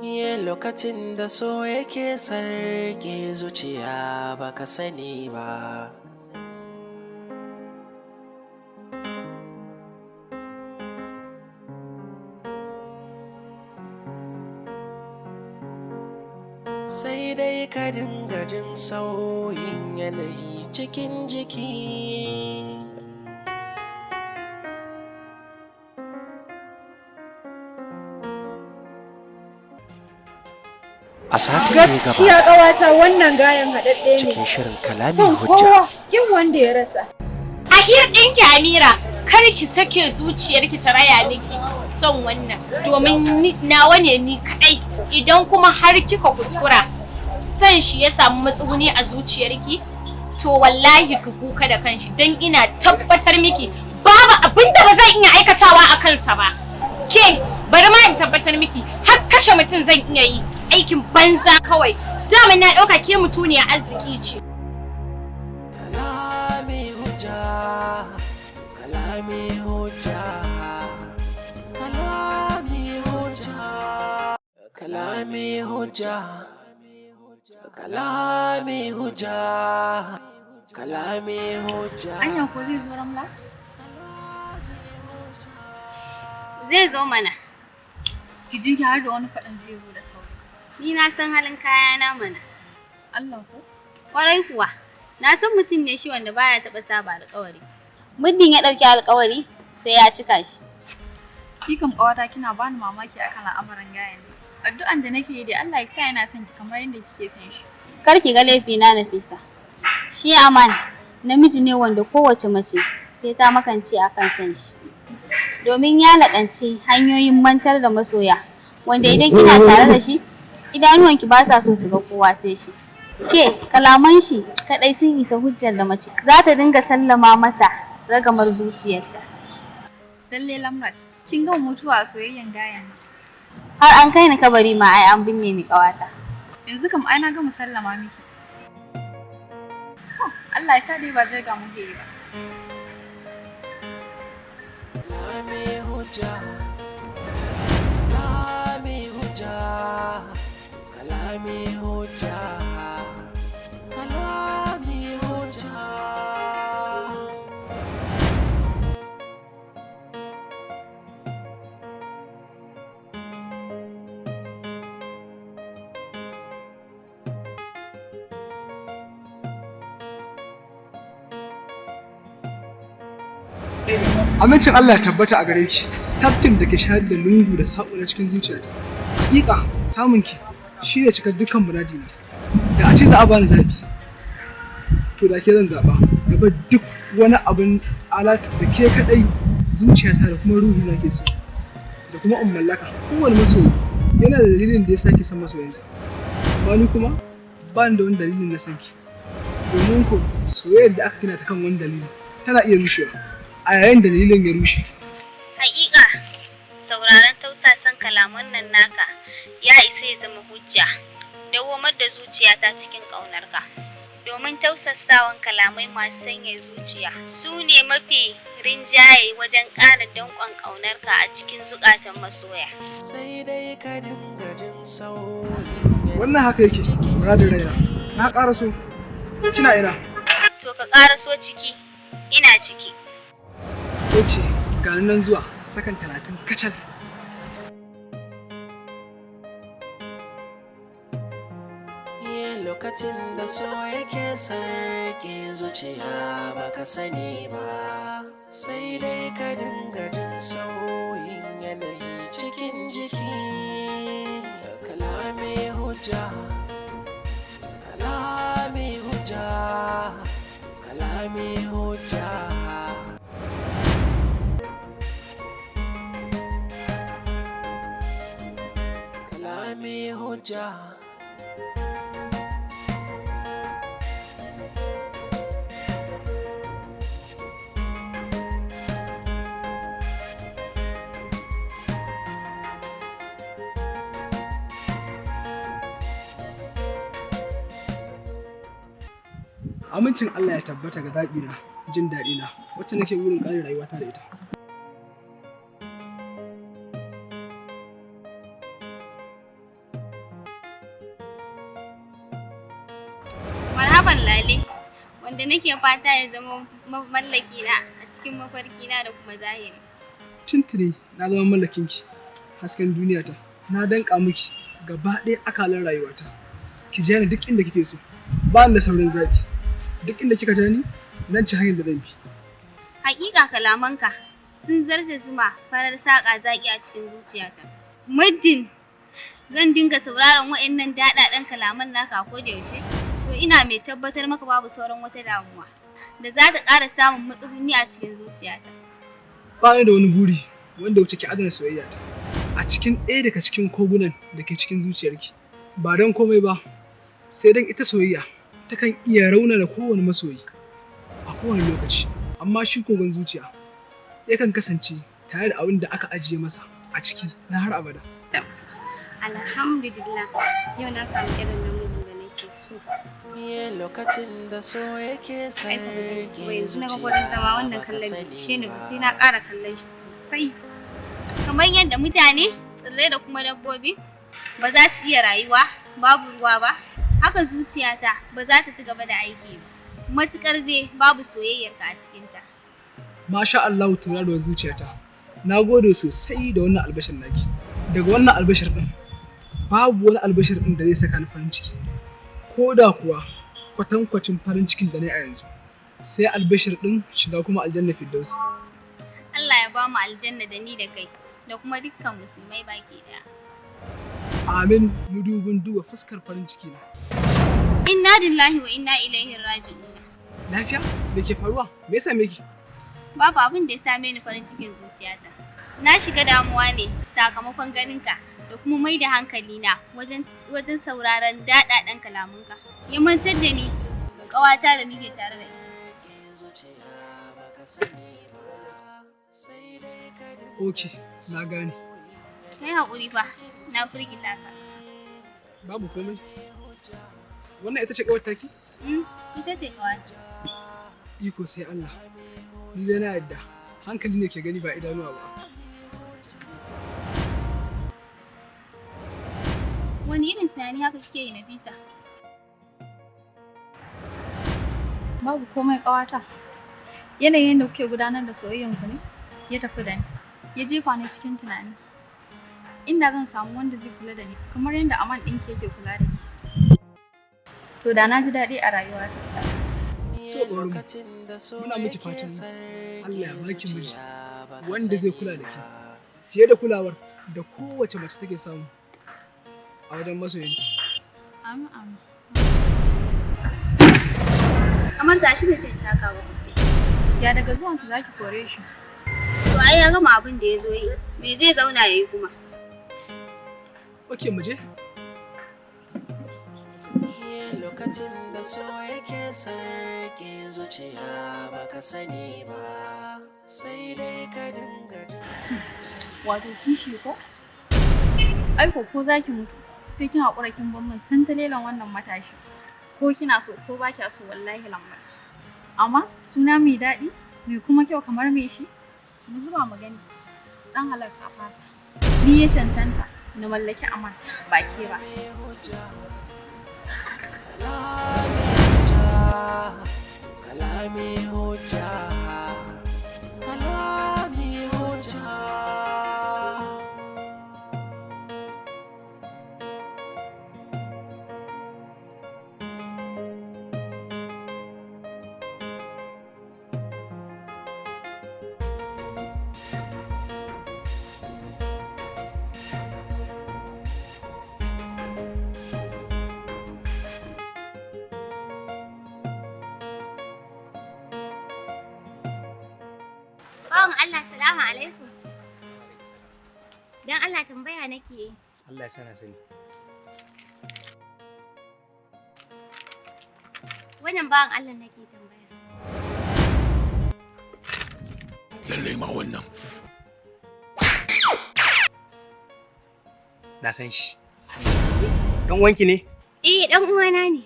lokacin da so yake sarki zuciya baka sani ba. Sai dai ka dinga jin sauyin yanayi cikin jiki. A satin da ya gabata gaskiya ƙawata wannan gayan haɗaɗɗe ne cikin shirin Kalami son Hujja. kowa yin wanda ya rasa. A hir ɗinki Amira, kar ki sake zuciyarki ta raya miki son wannan domin nawa ne ni kaɗai. Idan kuma har kika kuskura son shi ya samu matsuguni a zuciyarki, to wallahi ki kuka da kanshi don ina tabbatar miki babu abin da ba zan iya aikatawa a kansa ba. Ke bari ma in tabbatar miki har kashe mutum zan iya yi. Aikin banza kawai. Dama na ɗauka ke mutuniya arziki ce. Kalami Hujja, Kalami Hujja, Kalami Hujja, Kalami Hujja, Kalami Hujja, Kalami Hujja. Anya ko zai zo Ramlat? Zai zo mana. Ki ji ki har da wani faɗin zai zo da sauri. Ni na san halin kayana mana. Allah ko? Kwarai kuwa, na san mutum ne shi wanda baya taɓa saba alƙawari. Muddin ya ɗauki alƙawari sai ya cika shi. Ki kam ƙawata kina bani mamaki akan al'amuran gayan nan. Addu'an da nake yi dai Allah ya sa yana son ki kamar yadda kike son shi. Kar ki ga laifi na Nafisa. Shi Aman namiji ne wanda kowace mace sai ta makance akan son shi. Domin ya laƙanci hanyoyin mantar da masoya, wanda idan kina tare da shi, idanuwanki ba sa so su ga kowa sai shi. Ke, kalaman shi kaɗai sun isa hujjar da mace za ta dinga sallama masa ragamar zuciyarta. Lalle Lamrat, kin ga mutuwa a soyayyen gayan nan. Har an kai ni kabari ma ai an binne ni ƙawata. Yanzu kam ai na ga musallama miki. To, Allah ya sa dai ba jirga mu zai yi ba. Kalami Hujja, Kalami Hujja, Kalami Hujja, Kalami Hujja. Amincin Allah ya tabbata a gare ki, tafkin da ke shayar da lungu da saƙo na cikin zuciyata. Hakika samun ki shi ne cikar dukkan muradina. Da a ce za a bani zaɓi, to da ke zan zaɓa. Gaba duk wani abin alatu da ke kaɗai zuciyata da kuma ruhina ke so. Da kuma in mallaka kowane masoyi yana da dalilin da ya sa ki san masoyinsa. Amma ni kuma ba ni da wani dalilin na san ki. Domin ko soyayyar da aka gina ta kan wani dalili tana iya rushewa. A yayin da dalilin ya rushe. Haƙiƙa, sauraron tausasan kalaman nan naka ya isa ya zama hujja. Dawwamar da zuciyata cikin ƙaunarka. Domin tausasawan kalamai masu sanya zuciya su ne mafi rinjaye wajen ƙara danƙon ƙaunarka a cikin zukatan masoya. Sai dai ka dinga jin sauyin. Wannan haka yake, muradin raina. Na ƙara so. Kina ina? To ka ƙara so ciki, ina ciki. Oke, ga nan zuwa sakan 30 kacal. Lokacin da so yake sarki zuciya baka sani ba, sai dai ka dinga jin sauyin yanayi cikin jiki. Kalami Hujja, Kalami Hujja, Kalami Hujja. Kalami Hujja. Amincin Allah ya tabbata ga zaɓina, jin daɗina, wacce nake burin ƙarin rayuwata da ita. baban lale wanda nake fata ya zama mallaki na a cikin mafarki na da kuma zahiri. Tuntuni na zama mallakinki, hasken duniyata. Na danka miki gaba ɗaya akalan rayuwata. Ki ja ni duk inda kike so. Ba ni da saurin zabi. Duk inda kika ja ni, nan ci hanyar da zan bi. Hakika kalamanka sun zarta zuma farar saƙa zaƙi a cikin zuciyata. Muddin zan dinga sauraron waɗannan daɗaɗɗen kalaman naka ko da yaushe, to ina mai tabbatar maka babu sauran wata damuwa da za ta ƙara samun matsuguni a cikin zuciyata. Ba ni da wani buri wanda wuce ki adana soyayyata a cikin ɗaya daga cikin kogunan da ke cikin zuciyarki. Ba don komai ba, sai don ita soyayya takan iya raunana kowane masoyi a kowane lokaci, amma shi kogon zuciya yakan kasance tare da abin da aka ajiye masa a ciki na har abada. Alhamdulillah, yau na samu irin namijin da nake so. Lokacin da so yake sarki yanzu na ga gurin zama wannan kallon shi ne sai na ƙara kallon shi sosai. Kamar yadda mutane, tsirrai da kuma dabbobi ba za su iya rayuwa babu ruwa ba, haka zuciyata ba za ta ci gaba da aiki ba, matuƙar dai babu soyayyarka a cikinta. Masha Allah, tauraruwar zuciyata, na gode sosai da wannan albashir naki. Daga wannan albashir ɗin, babu wani albashir ɗin da zai saka ni farin ciki, ko da kuwa kwatankwacin farin cikin da na a yanzu, sai albashir ɗin shiga kuma aljanna Firdausi. Allah ya ba mu aljanna da ni da kai, da kuma dukkan musulmai baki ɗaya. Amin, mudubin duba fuskar farin ciki na. Inna lillahi wa inna ilaihi raji'un. Lafiya? Me ke faruwa? Me yasa miki? Babu abin da ya same ni farin cikin zuciyata. Na shiga damuwa ne sakamakon ganinka da kuma mai da hankali na wajen sauraron daɗaɗɗen kalamunka. Ya mantar da ni ƙawata da muke tare da Ok, na gane. Kai haƙuri fa, na firgita ka. Babu komai. Wannan ita ce ƙawar taki? Ita ce ƙawata. Iko sai Allah. Ni dai na yadda. Hankali ne ke gani ba idanuwa ba. Wani irin tunani haka kike yi, Nafisa? Babu komai ƙawata. Yanayin da kuke gudanar da soyayyanku ne ya tafi da ni, ya jefa ni cikin tunani. Inda zan samu wanda zai kula da ni kamar yadda Aman ɗinki yake kula da ki, to da na ji daɗi a rayuwata. To bari muna miki fatan Allah ya baki miji wanda zai kula da ke fiye da kulawar da kowace mace take samu a wajen masoyinta. Amin amin. Aman tashi bai ce in taka ba. Ya daga zuwansa zaki kore shi. To ai ya gama abin da ya zo yi. Me zai zauna ya yi kuma? Ok, mu je. Lokacin da so yake sarki zuciya baka sani ba, sai dai ka dinga Wato kishi ko? Ai ko zaki mutu sai kin haƙura kin ban min santalelan wannan matashi. Ko kina so ko ba kya so wallahi lambaci. Amma suna mai daɗi mai kuma kyau kamar mai shi, mu zuba mu gani. Dan halarta fasa. Ni ya cancanta na mallaki Aman ba ke ba. Kalami Hujja, Kalami Hujja. Bawan Allah, salamu alaikum. Dan Allah tambaya nake yi. Allah ya sana sani. Wannan bawan Allah nake tambaya. Lallai ma wannan. Na san shi. Dan uwanki ne? Eh, dan uwana ne.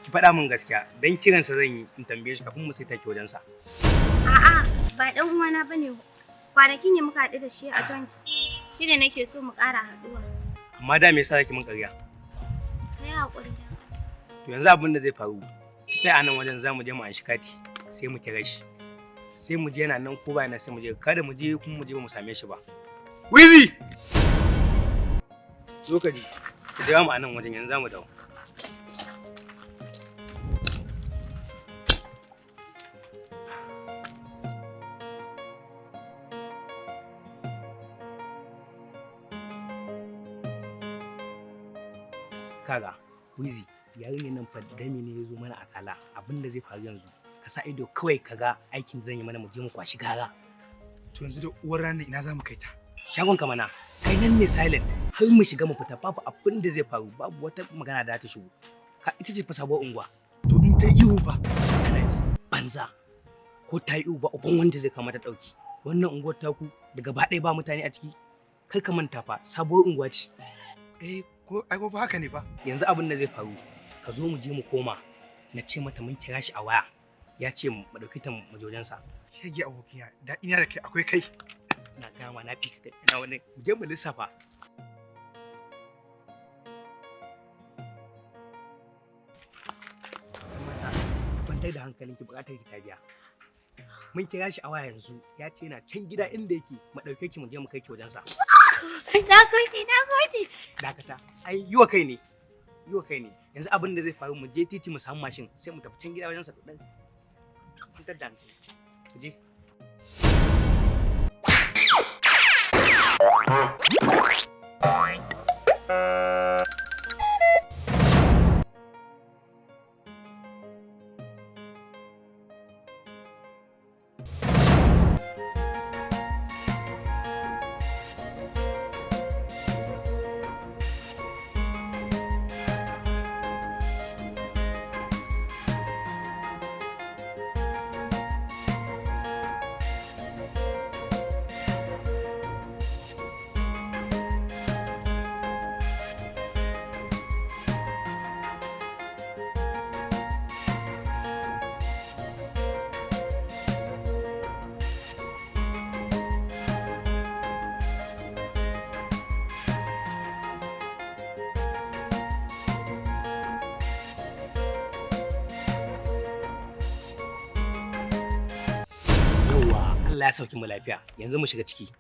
Ki faɗa min gaskiya, dan kiransa zan yi in tambaye shi kafin mu sai take wajensa. A'a, ba dan uwana bane. Kwanakin ne muka haɗu da shi a joint. Shi ne nake so mu ƙara haɗuwa. Amma da me yasa kake min ƙarya? Kai hakuri. To yanzu abin da zai faru, sai a nan wajen za mu je mu anshi kati sai mu kira shi. Sai mu je nan ko ba na sai mu je kada mu je kuma mu je ba mu same shi ba. Wizi! Zo ka ji. Ki jira mu a nan wajen yanzu za mu dawo. Kaga, Wizi, yarinyar nan fa dami ne ya zo mana a kala. Abin da zai faru yanzu, ka sa ido kawai ka ga aikin zan yi mana mu je mu kwashi gara. To yanzu da uwar ranar ina za mu kai ta? Shagon ka mana, kai nan ne silent har mu shiga mu fita babu abin da zai faru, babu wata magana da ta shigo. Ka ita ce fa sabuwar unguwa. To in ta ihu fa? Kana ji, banza. Ko ta yi ihu ba uban wanda zai kama ta ɗauki. Wannan unguwar taku da gaba ɗaya ba mutane a ciki. Kai ka manta fa sabuwar unguwa ce. Ko ai ko haka ne fa. Yanzu abin da zai faru, ka zo mu je mu koma. Na ce mata mun kira shi a waya. Ya ce mu ɗauki ta mu jojensa. Shege abokiya, da ina da kai akwai kai. Na gama na fi kai ina wani mu je mu lissafa. Kwantar da hankalinki buƙatar ki ta biya. Mun kira shi a waya yanzu ya ce yana can gida inda yake mu ɗauke ki mu je mu kai ki wajensa. Na gode. Dakata, ai yiwa kai ne. Yiwa kai ne. Yanzu abin da zai faru mu je titi mu samu mashin sai mu tafi can gida wajensa ɗan. Kwantar da hankali. Ku je. Allah ya sauki mu lafiya. Yanzu mu shiga ciki.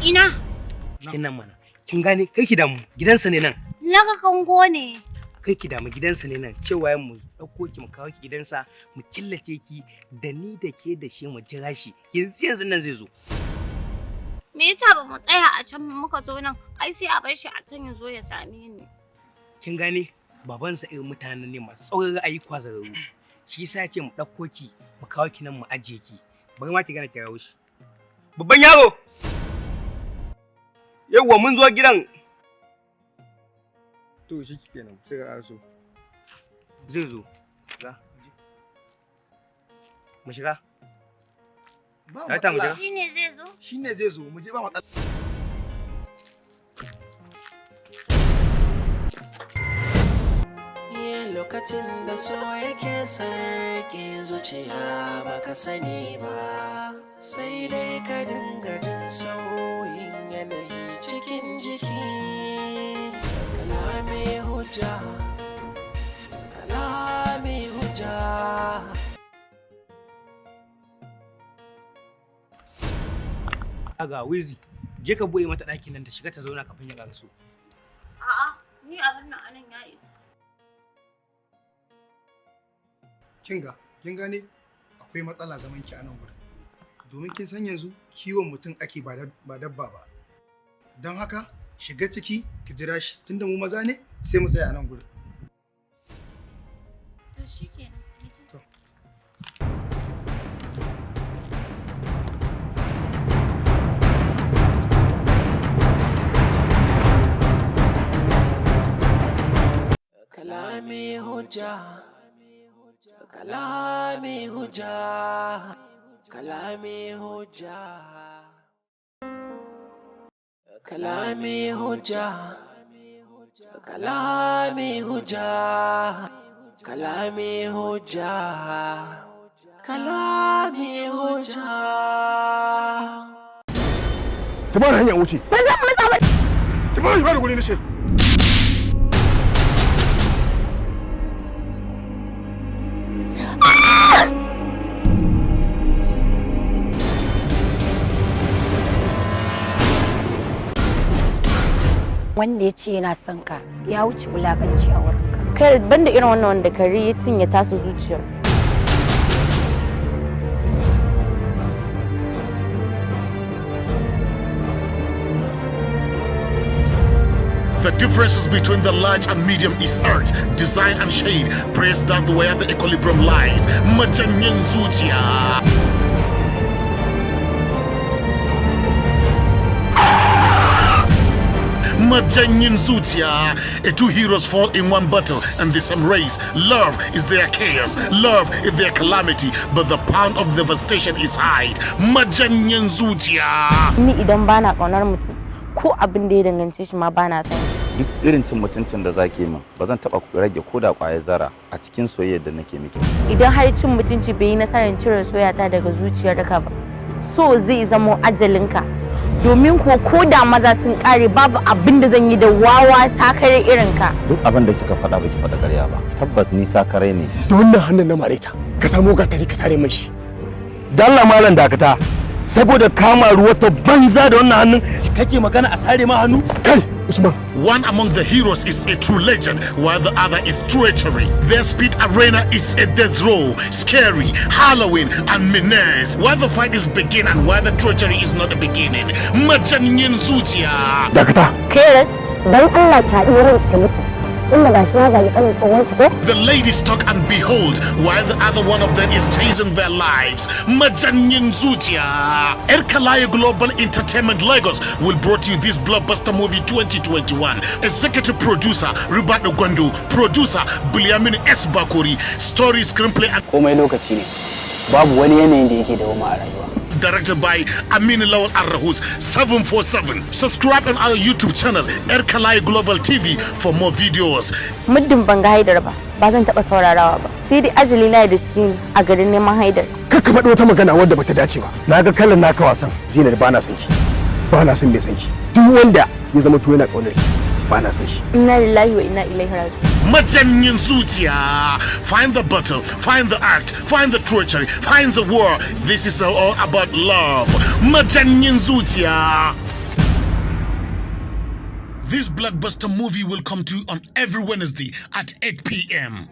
Ina? Cikin nan mana. Kin gane kai ki damu gidansa ne nan. Naga kango ne. Kai ki damu gidansa ne nan. Cewa mu dauko ki mu kawo ki gidansa mu killace ki da ni da ke da shi mu jira shi. Yanzu nan zai zo. Me yasa ba mu tsaya a can muka zo nan? Ai sai a bar shi a can ya zo ya same ni. Kin gane babansa irin mutanen ne masu tsaurin ra'ayi kwazararru. Shi yasa ya ce mu dauko ki mu kawo ki nan mu ajiye ki. Bari ma ki gane kirawo shi. Babban yaro! Yawwa mun zo gidan. To shi kenan sai ka so. Zai zo. Ga. Mu shiga. Ba matsala. Shine zai zo? Shine zai zo, mu je ba matsala. Lokacin da so yake sarki zuciya baka sani ba, sai dai ka dinga jin sauyin yanayi cikin jiki. Kalami hujja, kalami hujja. Ga Wizi, je ka buɗe mata ɗakin nan ta shiga ta zauna kafin ya ƙaraso. A'a, ni abin nan anan ya isa. Kin gane akwai matsala zaman ki a nan gurin. Domin kin san yanzu kiwon mutum ake ba dabba ba. Don haka shiga ciki ki jira shi tunda mu maza ne sai mu tsaya a nan gurin. To shikenan. To. Kalami hujja. Kalami hujja, kalami hujja, kalami hujja, kalami hujja, kalami hujja, kalami hujja. Ki bani hanyar wuce. Ban zan masa ba. Ki bani guri nace. wanda ya ce yana son ka ya wuce wulakanci a wurinka. Kai banda irin wannan wanda kare ya cinye tasu zuciyar. The differences between the large and medium is art, design and shade. Praise that where the equilibrium lies. Majanyin zuciya. Majanyin zuciya. Two heroes fall in one battle and the same race. Love is their chaos, love is their calamity, but the pound of devastation is high. Majanyin zuciya. Ni idan bana kaunar mutum ko abin da ya dangance shi ma bana son. Duk irin cin mutuncin da zaki min ba zan taba rage koda kwayar zara a cikin soyayyar da nake miki. Idan har cin mutunci bai yi nasarar cire soyayya daga zuciyarka ba, so zai zama ajalinka. Domin ko da maza sun kare babu abin da zan yi da wawa sakare irin ka. Duk abin da kika faɗa baki faɗa ƙarya ba. Tabbas ni sakare ne. Da wannan hannun na mareta ka samu gatari ka sare mashi. Dalla malam dakata. Saboda kama ruwa ta banza da wannan hannun kake magana a sare ma hannu? Kai Usman. One among the heroes is a true legend, while the other is treachery. Their speed arena is a death row, scary, Halloween, and menace. While the fight is beginning and while the treachery is not the beginning. Majanyin zuciya. Dakata. Carrot, dan Allah ta iya ran ta mutu. Inda ba shi ma ga kanin tsohon ko? The ladies talk and behold, while the other one of them is chasing their lives. Majanyin zuciya. Kalami Global Entertainment Lagos will brought you this blockbuster movie 2021. Executive producer Ribado Gwandu, producer Bilyamin S. Bakori, story, screenplay and komai lokaci ne. Babu wani yanayin da yake dawo a rayuwa. Directed by Amin Lawal Arrahus 747. Subscribe on our YouTube channel Kalami Global TV for more videos. Muddin ban ga Haidar ba zan taba saurarawa ba. Sai dai ajali na da skin a garin neman Haidar. Kakka faɗi wata magana wadda bata dace ba. Naga kallon naka wasan. Zinar ba na son ki. Ba na son me son ki. Duk wanda ya zama to yana kaunar ki. Ba na son shi. Inna lillahi wa inna ilaihi raji'un. Majanyin zuciya. Find the battle, find the act, find the treachery, find the war. This is all about love. Majanyin zuciya. This blockbuster movie will come to you on every Wednesday at 8 p.m.